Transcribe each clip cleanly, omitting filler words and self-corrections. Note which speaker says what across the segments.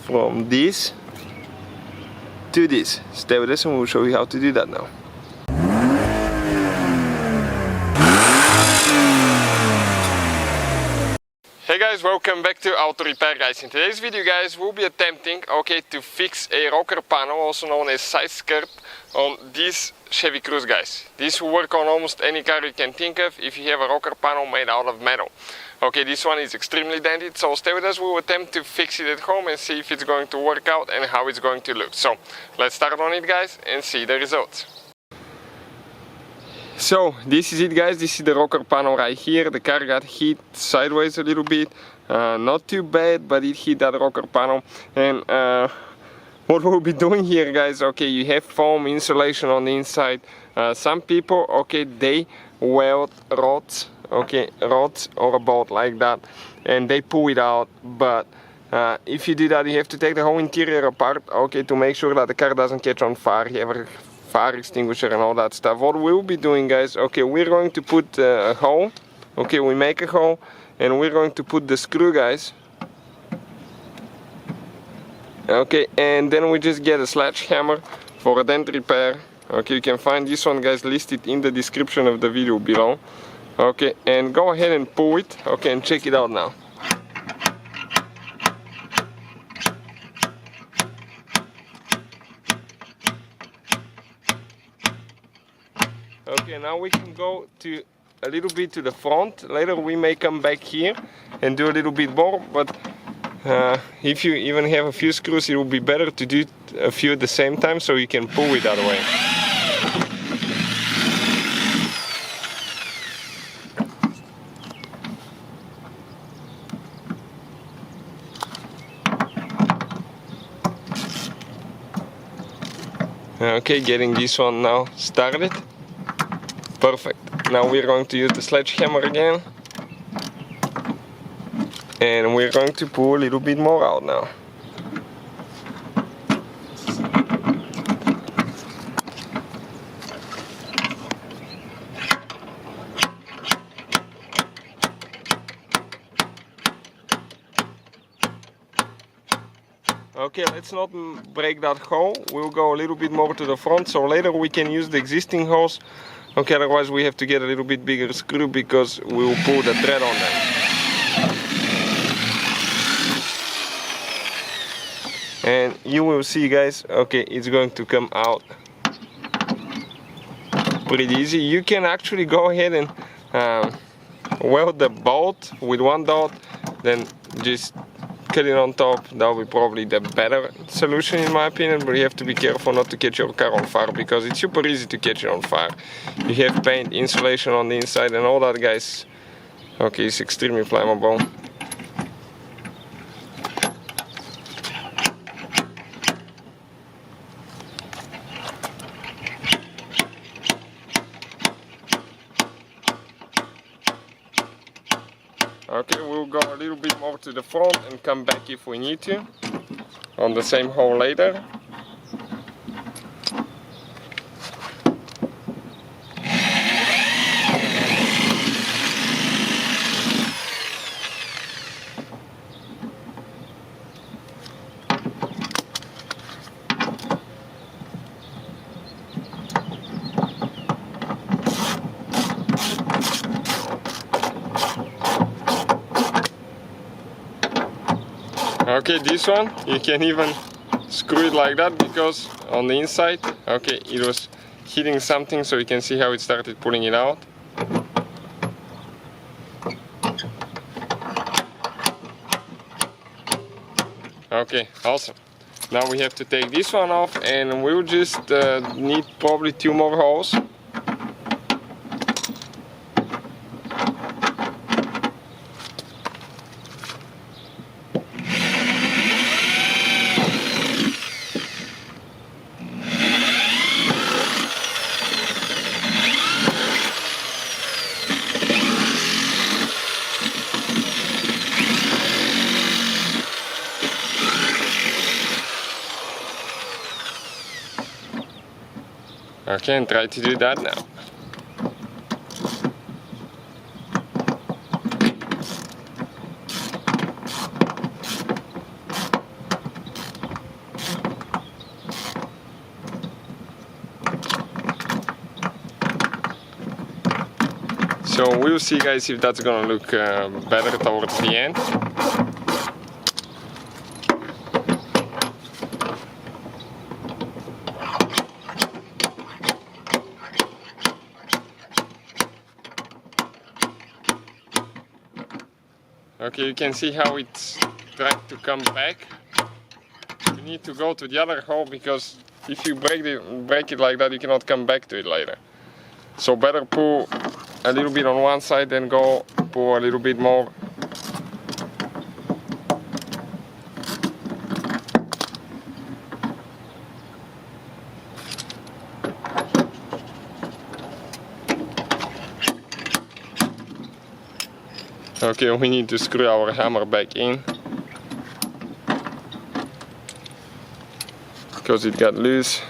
Speaker 1: from this to this. Stay with us and we'll show you how to do that now. Hey guys, welcome back to Auto Repair guys. In today's video guys, we'll be attempting to fix a rocker panel, also known as side skirt, on this Chevy Cruze guys. This will work on almost any car you can think of if you have a rocker panel made out of metal. Okay, this one is extremely dented, so stay with us. We'll attempt to fix it at home and see if it's going to work out and how it's going to look. So let's start on it guys and see the results. So this is it guys, this is the rocker panel right here. The car got hit sideways a little bit, not too bad, but it hit that rocker panel. And what we'll be doing here guys, you have foam insulation on the inside. Some people, they weld rods, rods or a bolt like that, and they pull it out. But if you do that, you have to take the whole interior apart, to make sure that the car doesn't catch on fire. You have a fire extinguisher and all that stuff. What we'll be doing guys, we're going to put a hole, we make a hole and we're going to put the screw guys, and then we just get a sledgehammer for a dent repair. You can find this one guys listed in the description of the video below. And go ahead and pull it, and check it out now. Now we can go to a little bit to the front. Later we may come back here and do a little bit more, but if you even have a few screws, it will be better to do a few at the same time so you can pull it that way. Getting this one now started. Perfect. Now we're going to use the sledgehammer again. And we're going to pull a little bit more out now. Let's not break that hole. We'll go a little bit more to the front, so later we can use the existing holes. Otherwise we have to get a little bit bigger screw because we will pull the thread on them. And you will see guys, it's going to come out pretty easy. You can actually go ahead and weld the bolt with one dot, then just cut it on top. That will be probably the better solution in my opinion, but you have to be careful not to catch your car on fire because it's super easy to catch it on fire. You have paint, insulation on the inside and all that guys. It's extremely flammable. We'll go a little bit more to the front and come back if we need to on the same hole later. This one you can even screw it like that because on the inside it was hitting something, so you can see how it started pulling it out. Awesome. Now we have to take this one off and we'll just need probably 2 more holes. Okay, and try to do that now. So we'll see, guys, if that's gonna look better towards the end. Okay, you can see how it's trying to come back. You need to go to the other hole, because if you break it like that, you cannot come back to it later. So better pull a little bit on one side, then go pull a little bit more. Okay, we need to screw our hammer back in, because it got loose.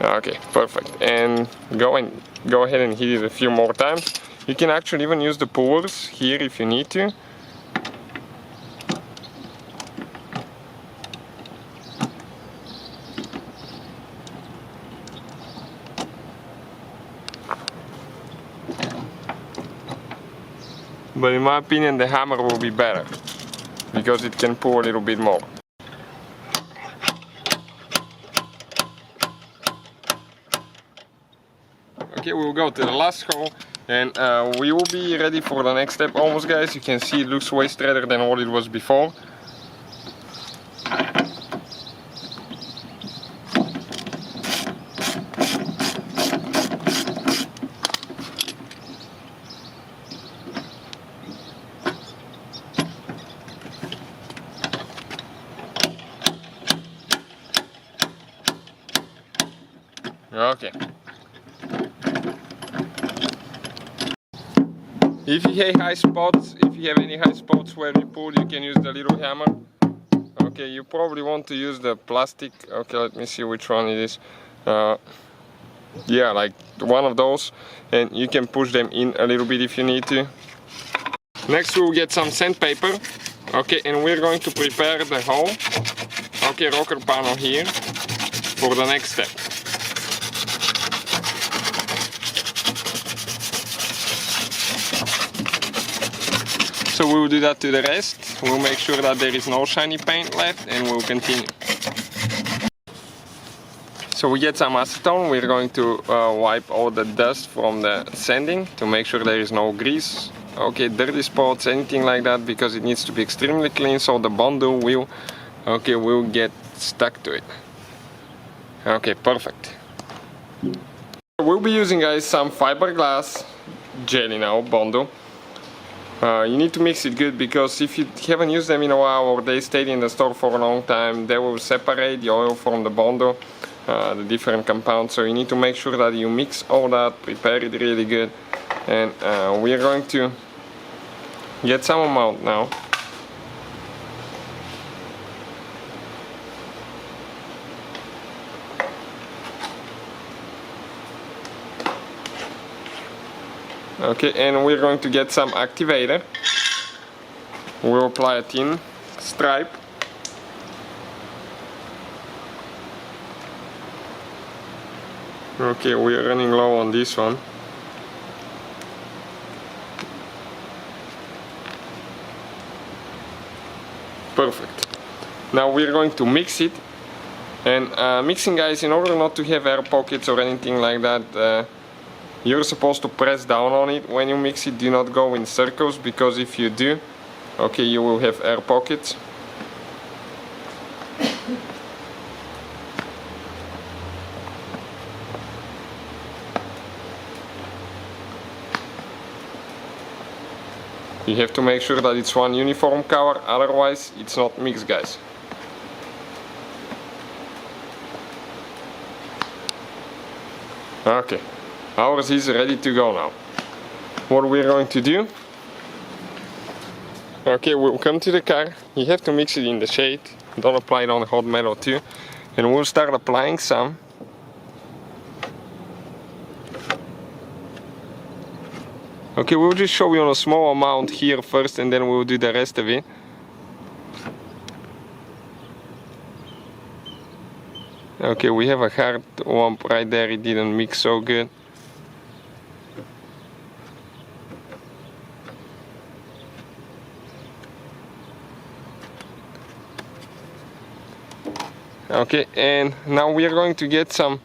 Speaker 1: Okay, perfect. And go ahead and hit it a few more times. You can actually even use the pullers here if you need to. But in my opinion, the hammer will be better, because it can pull a little bit more. Okay, we'll go to the last hole, and we will be ready for the next step almost, guys. You can see it looks way straighter than what it was before. Okay. If you have high spots, if you have any high spots where you pull, you can use the little hammer. Okay, you probably want to use the plastic. Okay, let me see which one it is. Yeah, like one of those, and you can push them in a little bit if you need to. Next we'll get some sandpaper. Okay, and we're going to prepare the hole. Okay, rocker panel here for the next step. So we'll do that to the rest. We'll make sure that there is no shiny paint left, and we'll continue. So we get some acetone. We're going to wipe all the dust from the sanding to make sure there is no grease, okay, dirty spots, anything like that, because it needs to be extremely clean, so the bondo will get stuck to it. Okay, perfect. We'll be using, guys, some fiberglass jelly now, bondo. You need to mix it good, because if you haven't used them in a while, or they stayed in the store for a long time, they will separate the oil from the bondo, the different compounds. So you need to make sure that you mix all that, prepare it really good, and we are going to get some amount now. Okay, and we're going to get some activator. We'll apply a thin stripe. Okay, we're running low on this one. Perfect. Now we're going to mix it. And mixing, guys, in order not to have air pockets or anything like that, you're supposed to press down on it when you mix it. Do not go in circles, because if you do, okay, you will have air pockets. You have to make sure that it's one uniform color, otherwise it's not mixed, guys. Okay. Ours is ready to go now. What we're going to do, okay, we'll come to the car. You have to mix it in the shade, don't apply it on the hot metal too. And we'll start applying some. Okay, we'll just show you on a small amount here first, and then we'll do the rest of it. Okay, we have a hard one right there, it didn't mix so good. Okay, and now we are going to get some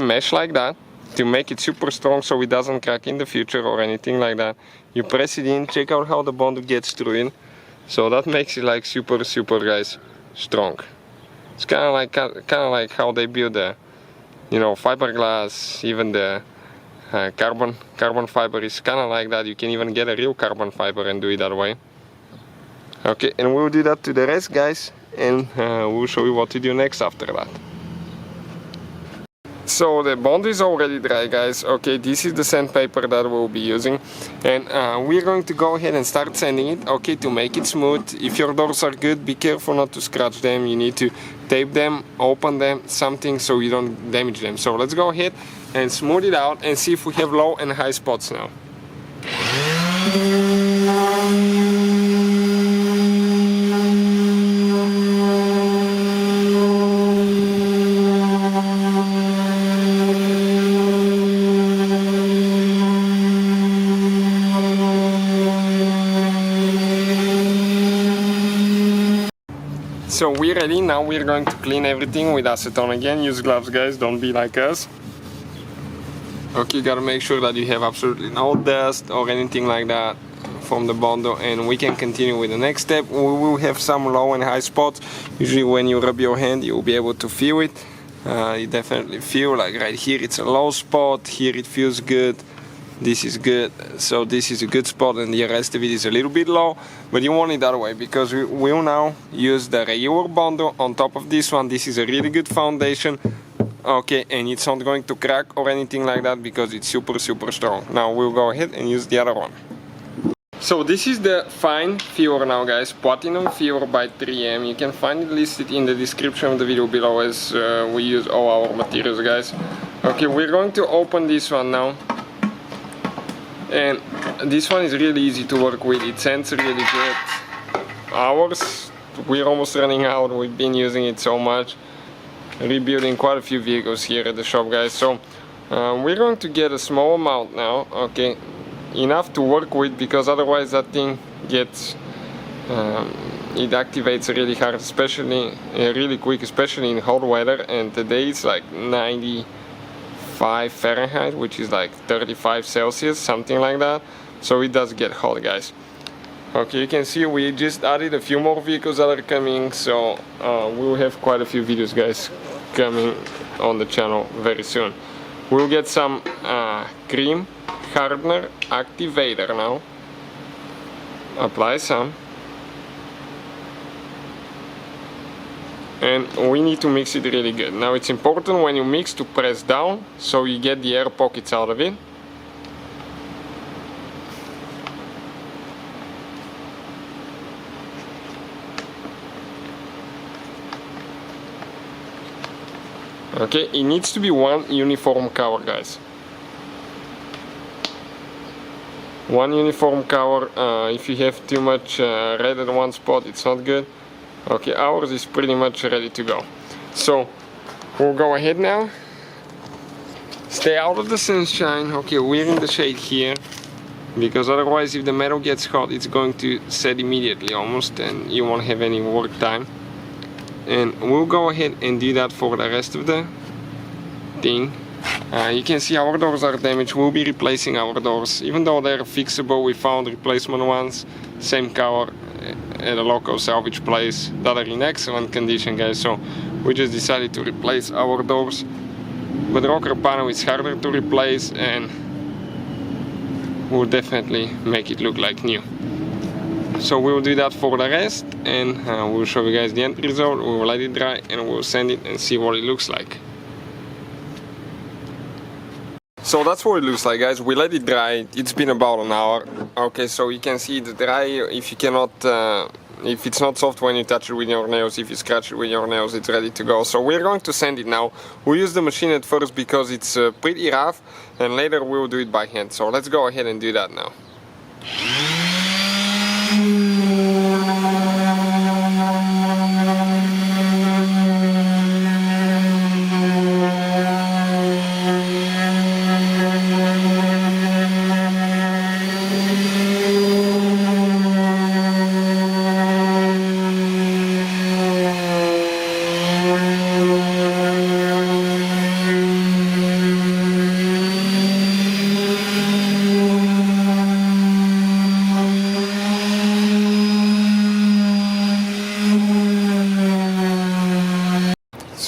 Speaker 1: mesh like that to make it super strong so it doesn't crack in the future or anything like that. You press it in, check out how the bondo gets through in. So that makes it like super guys strong. It's kind of like how they build the, you know, fiberglass, even the carbon fiber is kind of like that. You can even get a real carbon fiber and do it that way. Okay, and we'll do that to the rest, guys, and we'll show you what to do next after that. So the bondo is already dry, guys. Okay, this is the sandpaper that we'll be using, and we're going to go ahead and start sanding it, okay, to make it smooth. If your doors are good, be careful not to scratch them. You need to tape them, open them, something so you don't damage them. So let's go ahead and smooth it out and see if we have low and high spots now. So we're ready, now we're going to clean everything with acetone again. Use gloves, guys, don't be like us. Okay, you gotta make sure that you have absolutely no dust or anything like that from the bondo, and we can continue with the next step. We will have some low and high spots. Usually when you rub your hand you will be able to feel it. You definitely feel like right here it's a low spot, here it feels good. This is good, so this is a good spot, and the rest of it is a little bit low, but you want it that way because we will now use the regular bondo on top of this one. This is a really good foundation, okay, and it's not going to crack or anything like that because it's super strong. Now we'll go ahead and use the other one. So this is the fine filler now, guys, platinum filler by 3M. You can find it listed in the description of the video below, as we use all our materials, guys. Okay, we're going to open this one now. And this one is really easy to work with, it sands really good. Ours, we're almost running out, we've been using it so much. Rebuilding quite a few vehicles here at the shop, guys. So we're going to get a small amount now, okay. Enough to work with, because otherwise that thing gets, it activates really hard, especially, really quick, especially in hot weather. And today it's like 95 Fahrenheit, which is like 35 Celsius, something like that. So it does get hot, guys. Okay, you can see we just added a few more vehicles that are coming, so we'll have quite a few videos, guys, coming on the channel very soon. We'll get some cream hardener activator now. Apply some. And we need to mix it really good. Now it's important when you mix to press down so you get the air pockets out of it. Okay, it needs to be one uniform color, guys. One uniform color. If you have too much red at one spot, it's not good. Okay, ours is pretty much ready to go. So we'll go ahead now. Stay out of the sunshine. Okay, we're in the shade here, because otherwise if the metal gets hot it's going to set immediately almost, and you won't have any work time. And we'll go ahead and do that for the rest of the thing. You can see our doors are damaged. We'll be replacing our doors. Even though they're fixable, we found replacement ones, same color, at a local salvage place that are in excellent condition, guys. So we just decided to replace our doors. But the rocker panel is harder to replace, and will definitely make it look like new. So we'll do that for the rest, and we'll show you guys the end result. We will let it dry and we'll sand it and see what it looks like. So that's what it looks like, guys. We let it dry. It's been about an hour. Okay, so you can see it's dry. If you cannot, if it's not soft when you touch it with your nails, if you scratch it with your nails, it's ready to go. So we're going to sand it now. We'll use the machine at first because it's pretty rough, and later we'll do it by hand. So let's go ahead and do that now.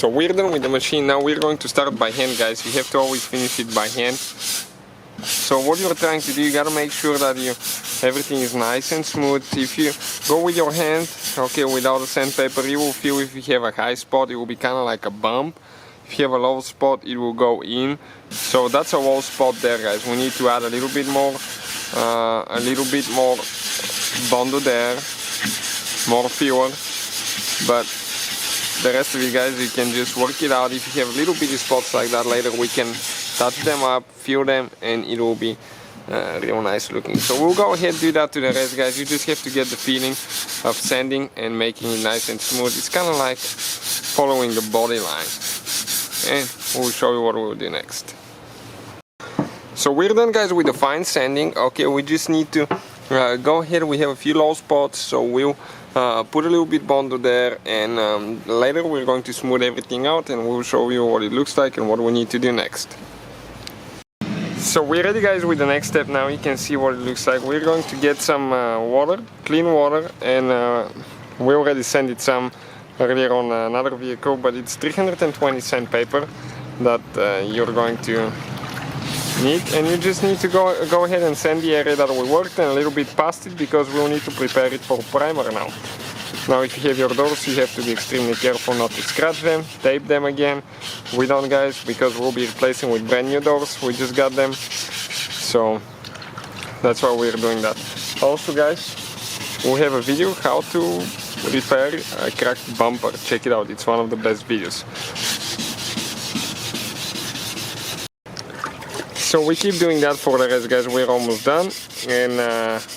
Speaker 1: So we're done with the machine. Now we're going to start by hand, guys. You have to always finish it by hand. So what you're trying to do, you gotta make sure that everything is nice and smooth. If you go with your hand, okay, without a sandpaper, you will feel if you have a high spot, it will be kind of like a bump. If you have a low spot, it will go in. So that's a low spot there, guys. We need to add a little bit more bondo there, more filler. But the rest of it, guys, you can just work it out. If you have little bitty spots like that, later we can touch them up, fill them, and it will be real nice looking. So we'll go ahead and do that to the rest, guys. You just have to get the feeling of sanding and making it nice and smooth. It's kind of like following the body line. And we'll show you what we'll do next. So we're done, guys, with the fine sanding. Okay, we just need to go ahead. We have a few low spots, so we'll put a little bit bondo there, and later we're going to smooth everything out and we'll show you what it looks like and what we need to do next. So we're ready, guys, with the next step. Now you can see what it looks like. We're going to get some water, clean water, and we already sanded some earlier on another vehicle, but it's 320 sandpaper that you're going to need, and you just need to go ahead and sand the area that we worked and a little bit past it, because we'll need to prepare it for primer now. Now if you have your doors, you have to be extremely careful not to scratch them, tape them again. We don't, guys, because we'll be replacing with brand new doors. We just got them, so that's why we're doing that. Also, guys, we have a video how to repair a cracked bumper. Check it out, it's one of the best videos. So we keep doing that for the rest, guys. We're almost done, and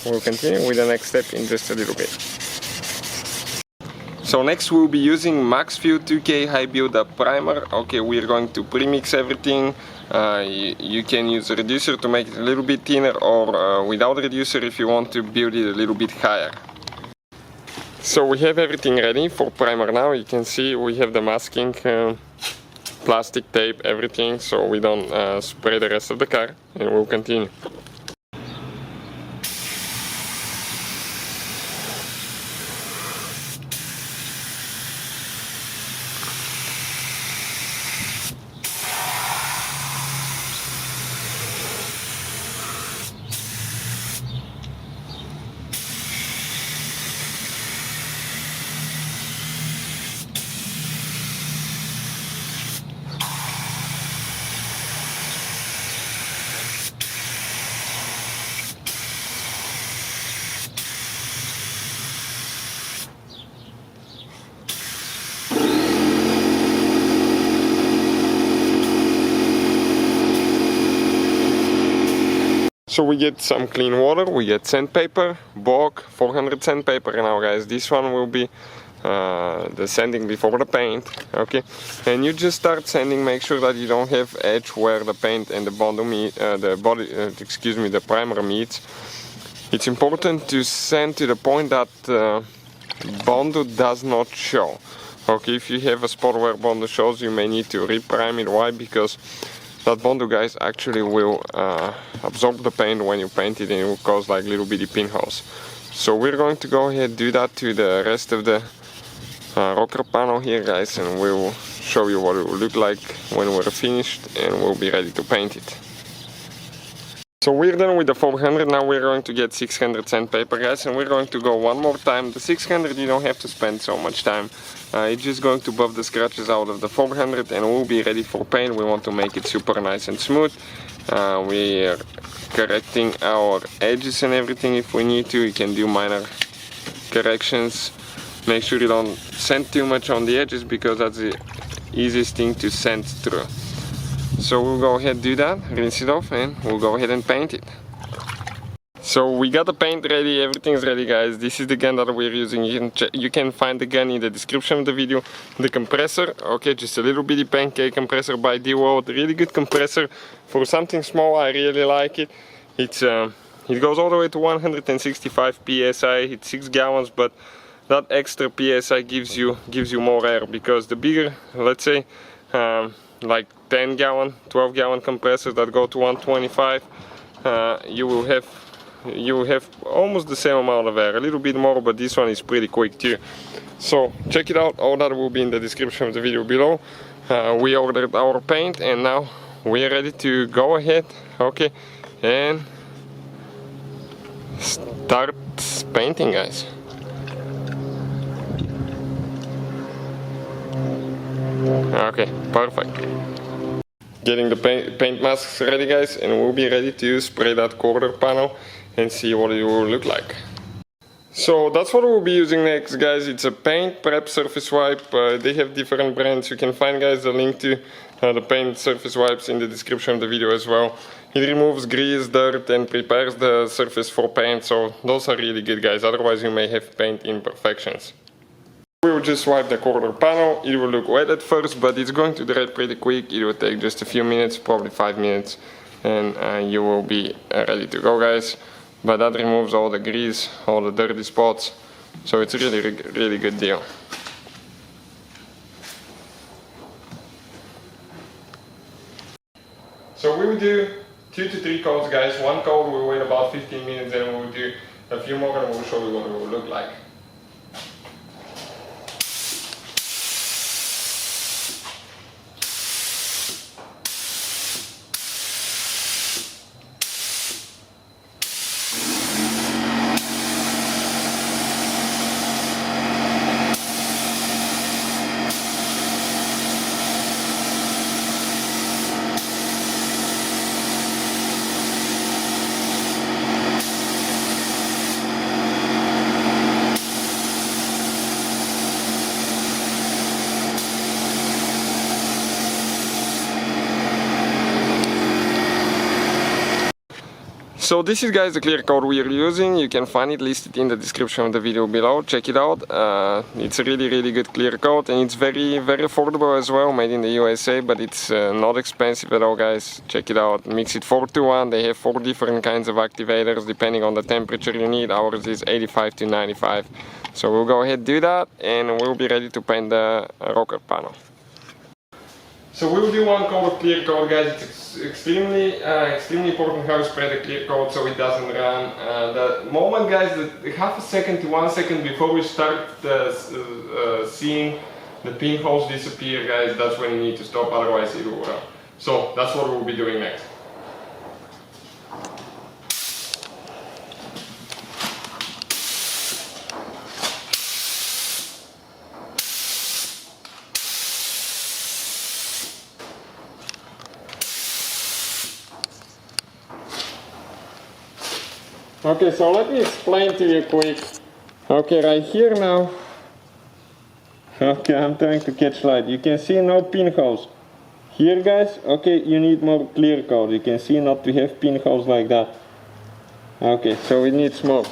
Speaker 1: we'll continue with the next step in just a little bit. So next we'll be using Max Fuel 2K High Build Up Primer. Okay, we're going to premix everything. You can use a reducer to make it a little bit thinner, or without reducer if you want to build it a little bit higher. So we have everything ready for primer now. You can see we have the masking, plastic tape, everything, so we don't spray the rest of the car, and we'll continue. So we get some clean water, we get sandpaper, bulk, 400 sandpaper now, guys. This one will be the sanding before the paint, okay? And you just start sanding, make sure that you don't have edge where the paint and the bondo meet, the primer meets. It's important to sand to the point that bondo does not show. Okay, if you have a spot where bondo shows, you may need to reprime it. Why? Because that bondo, guys, actually will absorb the paint when you paint it, and it will cause like little bitty pinholes. So we're going to go ahead and do that to the rest of the rocker panel here, guys, and we'll show you what it will look like when we're finished and we'll be ready to paint it. So we're done with the 400, now we're going to get 600 sandpaper, guys, and we're going to go one more time. The 600 you don't have to spend so much time. It's just going to buff the scratches out of the 400 and we'll be ready for paint. We want to make it super nice and smooth. We're correcting our edges and everything if we need to. You can do minor corrections. Make sure you don't sand too much on the edges, because that's the easiest thing to sand through. So we'll go ahead and do that, rinse it off, and we'll go ahead and paint it. So we got the paint ready, everything's ready, guys. This is the gun that we're using. You can find the gun in the description of the video. The compressor, okay, just a little bitty pancake compressor by DeWalt. Really good compressor for something small. I really like it. It goes all the way to 165 psi. It's 6 gallons, but that extra psi gives you more air, because the bigger, let's say, like 10 gallon, 12 gallon compressors that go to 125, you will have you have almost the same amount of air, a little bit more, but this one is pretty quick too. So check it out, all that will be in the description of the video below. We ordered our paint and now we are ready to go ahead, okay, and start painting, guys. Okay, perfect. Getting the paint masks ready, guys, and we'll be ready to spray that quarter panel and see what it will look like. So that's what we'll be using next, guys. It's a paint prep surface wipe. They have different brands. You can find, guys, the link to the paint surface wipes in the description of the video as well. It removes grease, dirt, and prepares the surface for paint, so those are really good, guys. Otherwise you may have paint imperfections. We will just wipe the quarter panel. It will look wet at first, but it's going to dry pretty quick. It will take just a few minutes, probably 5 minutes, and you will be ready to go, guys. But that removes all the grease, all the dirty spots, so it's a really good deal. So we will do 2 to 3 coats, guys. One coat we'll wait about 15 minutes, and we'll do a few more and we'll show you what it will look like. So this is, guys, the clear coat we are using. You can find it listed in the description of the video below. Check it out. It's a really good clear coat, and it's very affordable as well, made in the USA, but it's not expensive at all, guys. Check it out. Mix it 4-to-1. They have 4 different kinds of activators depending on the temperature you need. Ours is 85 to 95. So we'll go ahead and do that, and we'll be ready to paint the rocker panel. So we will do 1 coat of clear coat, guys. It's extremely important how you spray the clear coat so it doesn't run. The moment, guys, the half a second to 1 second before we start seeing the pinholes disappear, guys, that's when you need to stop, otherwise it will run. So that's what we'll be doing next. Okay, so let me explain to you quick. Okay, right here now. Okay, I'm trying to catch light. You can see no pinholes. Here, guys, okay, you need more clear coat. You can see not to have pinholes like that. Okay, so it needs more.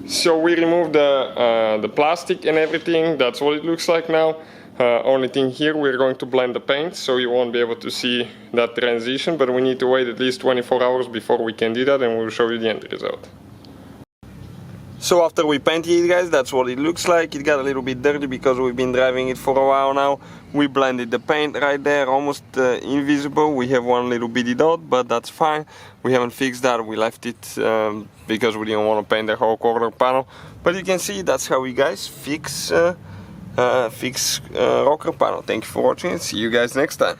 Speaker 1: So we removed the plastic and everything. That's what it looks like now. Only thing here, we're going to blend the paint, so you won't be able to see that transition, but we need to wait at least 24 hours before we can do that, and we'll show you the end result. So after we painted it, guys, that's what it looks like. It got a little bit dirty because we've been driving it for a while now. We blended the paint right there, almost invisible. We have one little bitty dot, but that's fine. We haven't fixed that. We left it because we didn't want to paint the whole quarter panel. But you can see that's how we, guys, fix rocker panel. Thank you for watching and see you guys next time.